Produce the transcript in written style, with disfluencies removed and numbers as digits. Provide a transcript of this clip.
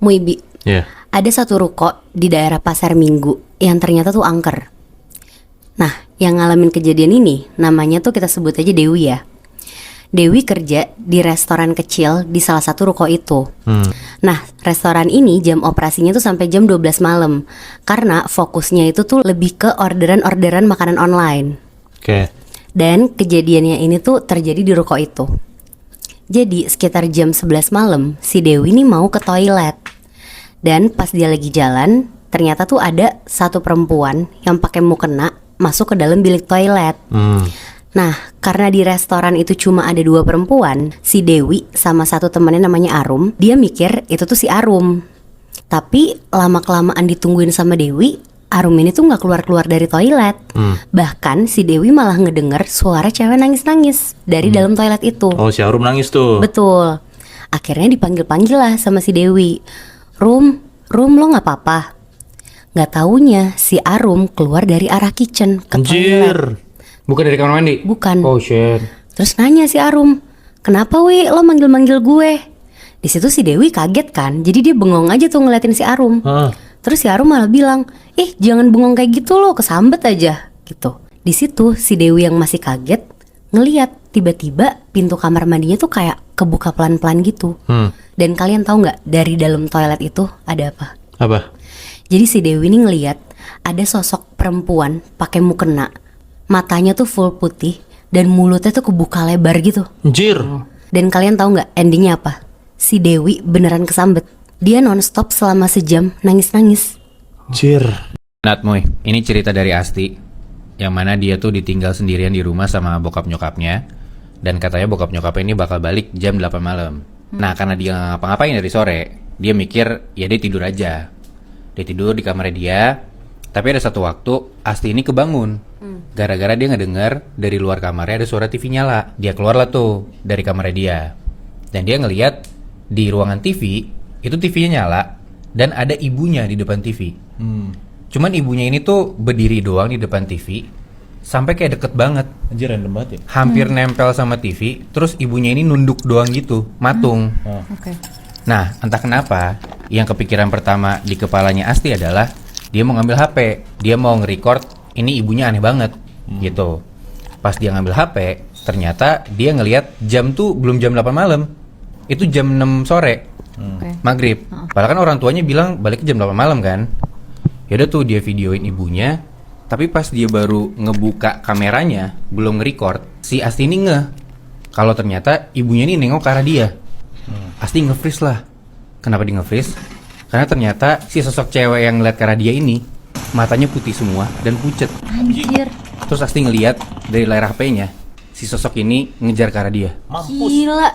Muibi, Iya. ada satu ruko di daerah Pasar Minggu yang ternyata tuh angker. Nah, yang ngalamin kejadian ini namanya tuh kita sebut aja Dewi ya. Dewi kerja di restoran kecil di salah satu ruko itu. Nah, restoran ini jam operasinya tuh sampai jam 12 malam. Karena fokusnya itu tuh lebih ke orderan-orderan makanan online. Oke. Dan kejadiannya ini tuh terjadi di ruko itu. Jadi sekitar jam 11 malam si Dewi ini mau ke toilet. Dan pas dia lagi jalan, ternyata tuh ada satu perempuan yang pakai mukena masuk ke dalam bilik toilet. Nah, karena di restoran itu cuma ada 2 perempuan, si Dewi sama satu temannya namanya Arum, dia mikir itu tuh si Arum. Tapi lama-kelamaan ditungguin sama Dewi, Arum ini tuh gak keluar-keluar dari toilet. Bahkan si Dewi malah ngedenger suara cewek nangis-nangis dari dalam toilet itu. Oh, si Arum nangis tuh. Betul. Akhirnya dipanggil-panggil lah sama si Dewi. Rum lo gak apa-apa? Gak taunya si Arum keluar dari arah kitchen ke toilet. Anjir. Bukan dari kamar mandi? Bukan. Oh shit. Terus nanya si Arum, kenapa wi lo manggil-manggil gue? Di situ si Dewi kaget kan, jadi dia bengong aja tuh ngeliatin si Arum. Terus si Arum malah bilang, jangan bengong kayak gitu lo, kesambet aja gitu. Di situ si Dewi yang masih kaget ngeliat tiba-tiba pintu kamar mandinya tuh kayak kebuka pelan-pelan gitu. Dan kalian tahu nggak dari dalam toilet itu ada apa? Apa? Jadi si Dewi ini ngeliat ada sosok perempuan pakai mukena. Matanya tuh full putih dan mulutnya tuh kebuka lebar gitu. Anjir. Dan kalian tahu nggak endingnya apa? Si Dewi beneran kesambet. Dia nonstop selama sejam nangis-nangis. Anjir. Natmoy, ini cerita dari Asti, yang mana dia tuh ditinggal sendirian di rumah sama bokap nyokapnya, dan katanya bokap nyokapnya ini bakal balik jam 8 malam. Nah, karena dia nggak ngapa-ngapain dari sore, dia mikir ya dia tidur aja. Dia tidur di kamarnya dia. Tapi ada satu waktu Asti ini kebangun gara-gara dia ngedenger dari luar kamarnya ada suara TV nyala. Dia keluar lah tuh dari kamarnya dia, dan dia ngeliat di ruangan TV itu TV-nya nyala dan ada ibunya di depan TV. Cuman ibunya ini tuh berdiri doang di depan TV sampai kayak deket banget. Anjir, random banget ya. Hampir nempel sama TV. Terus ibunya ini nunduk doang gitu, matung. Oke. Nah, entah kenapa yang kepikiran pertama di kepalanya Asti adalah dia mau ngambil HP, dia mau nge-record ini ibunya aneh banget gitu. Pas dia ngambil HP, ternyata dia ngelihat jam tuh belum jam 8 malam. Itu jam 6 sore. Maghrib. Padahal kan orang tuanya bilang balik jam 8 malam kan. Yaudah tuh dia videoin ibunya. Tapi pas dia baru ngebuka kameranya, belum nge-record, si Asti ini kalau ternyata ibunya ini nengok ke arah dia. Asti nge-freeze lah. Kenapa dia nge-freeze? Karena ternyata si sosok cewek yang ngeliat ke arah dia ini matanya putih semua dan pucet. Anjir. Terus Asti ngeliat dari layar HP-nya si sosok ini ngejar ke arah dia. Gila.